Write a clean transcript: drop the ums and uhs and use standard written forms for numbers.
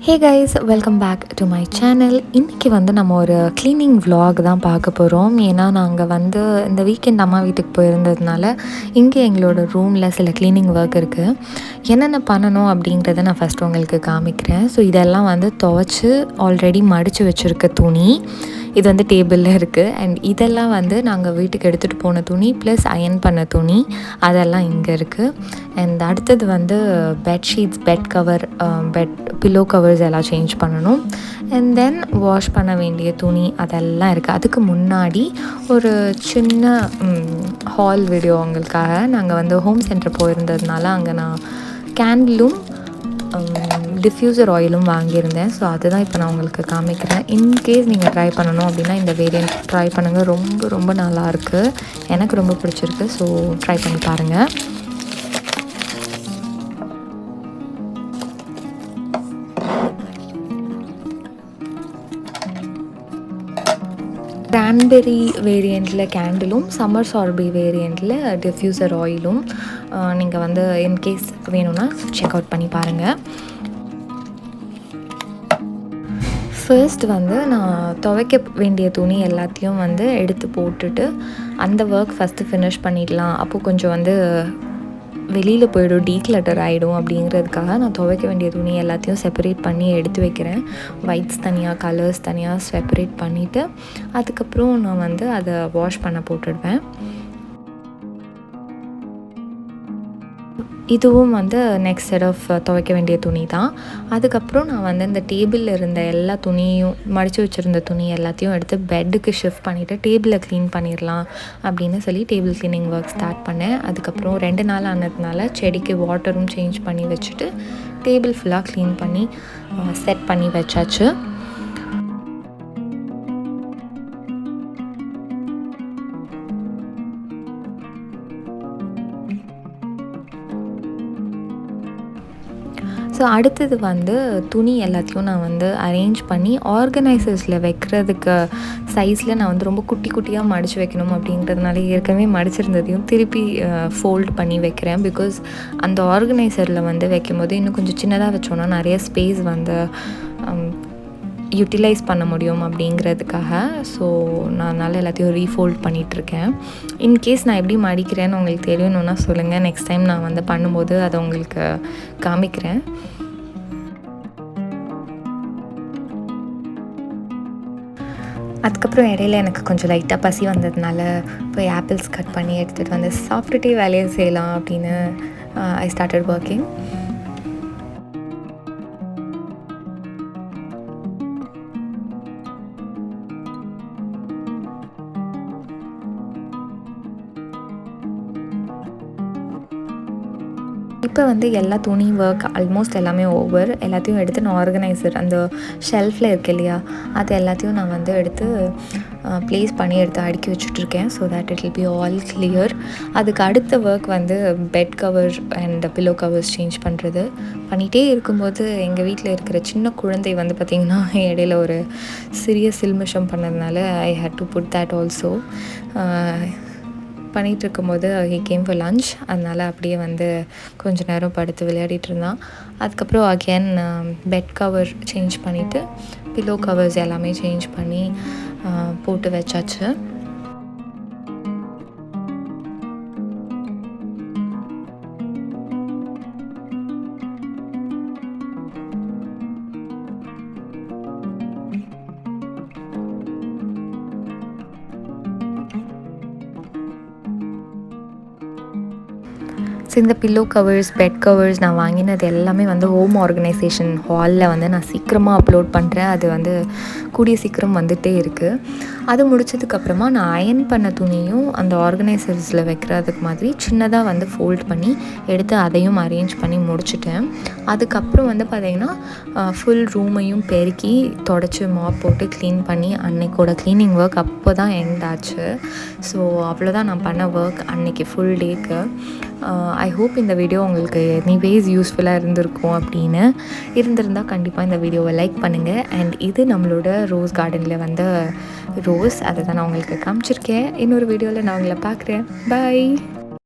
Hey guys, welcome back to my channel. இன்றைக்கி வந்து நம்ம ஒரு க்ளீனிங் vlog தான் பார்க்க போகிறோம். ஏன்னா நாங்கள் வந்து இந்த வீக்கெண்ட் அம்மா வீட்டுக்கு போயிருந்ததுனால இங்கே எங்களோட ரூமில் சில க்ளீனிங் ஒர்க் இருக்குது. என்னென்ன பண்ணணும் அப்படின்றத நான் ஃபஸ்ட்டு உங்களுக்கு காமிக்கிறேன். ஸோ இதெல்லாம் வந்து துவைச்சி ஆல்ரெடி மடித்து வச்சுருக்க துணி. இது வந்து டேபிளில் இருக்குது. அண்ட் இதெல்லாம் வந்து நாங்கள் வீட்டுக்கு எடுத்துகிட்டு போன துணி ப்ளஸ் அயன் பண்ண துணி, அதெல்லாம் இங்கே இருக்குது. அண்ட் அடுத்தது வந்து bedsheets, bed cover, bed pillow covers எல்லாம் சேஞ்ச் பண்ணணும். அண்ட் தென் வாஷ் பண்ண வேண்டிய துணி அதெல்லாம் இருக்குது. அதுக்கு முன்னாடி ஒரு சின்ன ஹால் வீடியோ உங்களுக்காக. நாங்கள் வந்து ஹோம் சென்டர் போயிருந்ததுனால அங்கே நான் கேண்டிலும் டிஃப்யூசர் ஆயிலும் வாங்கியிருந்தேன். ஸோ அதுதான் இப்போ நான் உங்களுக்கு காமிக்கிறேன். இன்கேஸ் நீங்கள் ட்ரை பண்ணணும் அப்படின்னா இந்த வேரியண்ட் ட்ரை பண்ணுங்கள். ரொம்ப ரொம்ப நல்லாயிருக்கு, எனக்கு ரொம்ப பிடிச்சிருக்கு. ஸோ ட்ரை பண்ணி பாருங்கள். கிரான்பெரி வேரியண்ட்டில் கேண்டிலும், சம்மர் சார்பி வேரியண்ட்டில் டிஃப்யூசர் ஆயிலும் நீங்கள் வந்து இன்கேஸ் வேணும்னா செக் அவுட் பண்ணி பாருங்கள். ஃபர்ஸ்ட் வந்து நான் துவைக்க வேண்டிய துணி எல்லாத்தையும் வந்து எடுத்து போட்டுட்டு அந்த ஒர்க் ஃபஸ்ட்டு ஃபினிஷ் பண்ணிடலாம். அப்போது கொஞ்சம் வந்து வெளியில் போய்டும், டீக்ளட்டர் ஆகிடும் அப்படிங்கிறதுக்காக நான் துவைக்க வேண்டிய துணி எல்லாத்தையும் செப்பரேட் பண்ணி எடுத்து வைக்கிறேன். ஒயிட்ஸ் தனியாக, கலர்ஸ் தனியாக செப்பரேட் பண்ணிவிட்டு அதுக்கப்புறம் நான் வந்து அதை வாஷ் பண்ண போட்டுடுவேன். இதுவும் வந்து நெக்ஸ்ட் செட் ஆஃப் துவைக்க வேண்டிய துணி தான். அதுக்கப்புறம் நான் வந்து இந்த டேபிளில் இருந்த எல்லா துணியும், மடித்து வச்சுருந்த துணி எல்லாத்தையும் எடுத்து பெட்டுக்கு ஷிஃப்ட் பண்ணிவிட்டு டேபிளை க்ளீன் பண்ணிடலாம் அப்படின்னு சொல்லி டேபிள் க்ளீனிங் ஒர்க் ஸ்டார்ட் பண்ணேன். அதுக்கப்புறம் 2 நாள் ஆனதுனால செடிக்கு வாட்டரும் சேஞ்ச் பண்ணி வச்சுட்டு டேபிள் ஃபுல்லாக க்ளீன் பண்ணி செட் பண்ணி வச்சாச்சு. ஸோ அடுத்தது வந்து துணி எல்லாத்தையும் நான் வந்து அரேஞ்ச் பண்ணி ஆர்கனைசர்ஸில் வைக்கிறதுக்கு சைஸில் நான் வந்து ரொம்ப குட்டி குட்டியாக மடித்து வைக்கணும் அப்படின்றதுனால ஏற்கனவே மடிச்சிருந்ததையும் திருப்பி ஃபோல்ட் பண்ணி வைக்கிறேன். பிகாஸ் அந்த ஆர்கனைசரில் வந்து வைக்கும்போது இன்னும் கொஞ்சம் சின்னதாக வச்சோன்னா நிறைய ஸ்பேஸ் வந்து யூட்டிலைஸ் பண்ண முடியும் அப்படிங்கிறதுக்காக. ஸோ நான் அதனால் எல்லாத்தையும் ரீஃபோல்ட் பண்ணிகிட்ருக்கேன். இன்கேஸ் நான் எப்படி மடிக்கிறேன்னு உங்களுக்கு தெரியணுன்னா சொல்லுங்கள். நெக்ஸ்ட் டைம் நான் வந்து பண்ணும்போது அதை உங்களுக்கு காமிக்கிறேன். அதுக்கப்புறம் இடையில எனக்கு கொஞ்சம் லைட்டாக பசி வந்ததுனால போய் ஆப்பிள்ஸ் கட் பண்ணி எடுத்துகிட்டு வந்து சாப்பிட்டுட்டே வேலையை செய்யலாம் அப்படின்னு ஐ ஸ்டார்டட் ஒர்க்கிங். இப்போ வந்து எல்லா துணி ஒர்க் ஆல்மோஸ்ட் எல்லாமே ஓவர். எல்லாத்தையும் எடுத்து நான் ஆர்கனைசர் அந்த ஷெல்ஃபில் இருக்கு இல்லையா, அது எல்லாத்தையும் நான் வந்து எடுத்து ப்ளேஸ் பண்ணி எடுத்து அடுக்கி வச்சுட்ருக்கேன். So that it will be all clear. அதுக்கு அடுத்த ஒர்க் வந்து bed cover and pillow covers change பண்ணுறது. பண்ணிகிட்டே இருக்கும்போது எங்கள் வீட்டில் இருக்கிற சின்ன குழந்தை வந்து பார்த்திங்கன்னா இடையில ஒரு சிறிய சில்மிஷம் பண்ணதுனால I had to put that also. பண்ணிகிட்டு இருக்கும்போது ஹி கேம் ஃபார் லன்ச். அதனால் அப்படியே வந்து கொஞ்சம் நேரம் படுத்து விளையாடிட்டு இருந்தான். அதுக்கப்புறம் அகேன் பெட் கவர் சேஞ்ச் பண்ணிவிட்டு பில்லோ கவர்ஸ் எல்லாமே சேஞ்ச் பண்ணி போட்டு வச்சாச்சு. ஸோ இந்த பில்லோ கவர்ஸ், பெட் கவர்ஸ் நான் வாங்கினது எல்லாமே வந்து ஹோம் ஆர்கனைசேஷன் ஹாலில் வந்து நான் சீக்கிரமாக அப்லோட் பண்ணுறேன். அது வந்து கூடிய சீக்கிரம் வந்துகிட்டே இருக்குது. அது முடிச்சதுக்கப்புறமா நான் அயன் பண்ண துணியும் அந்த ஆர்கனைசர்ஸில் வைக்கிறதுக்கு மாதிரி சின்னதாக வந்து ஃபோல்ட் பண்ணி எடுத்து அதையும் அரேஞ்ச் பண்ணி முடிச்சிட்டேன். அதுக்கப்புறம் வந்து பார்த்திங்கன்னா ஃபுல் ரூமையும் பெருக்கி தொடச்சி மாப் போட்டு க்ளீன் பண்ணி அன்னைக்கோட க்ளீனிங் ஒர்க் அப்போ தான் எண்ட் ஆச்சு. ஸோ அவ்வளோதான் நான் பண்ண ஒர்க் அன்றைக்கி ஃபுல் டேக்கு. ஐ ஹோப் இந்த வீடியோ உங்களுக்கு எனிவேஸ் யூஸ்ஃபுல்லாக இருந்திருக்கும். அப்படின்னு இருந்திருந்தால் கண்டிப்பாக இந்த வீடியோவை லைக் பண்ணுங்கள். அண்ட் இது நம்மளோட ரோஸ் கார்டனில் வந்த ரோஸ், அதை தான் நான் உங்களுக்கு காமிச்சிருக்கேன். இன்னொரு வீடியோவில் நான் உங்களை பார்க்குறேன். பாய்.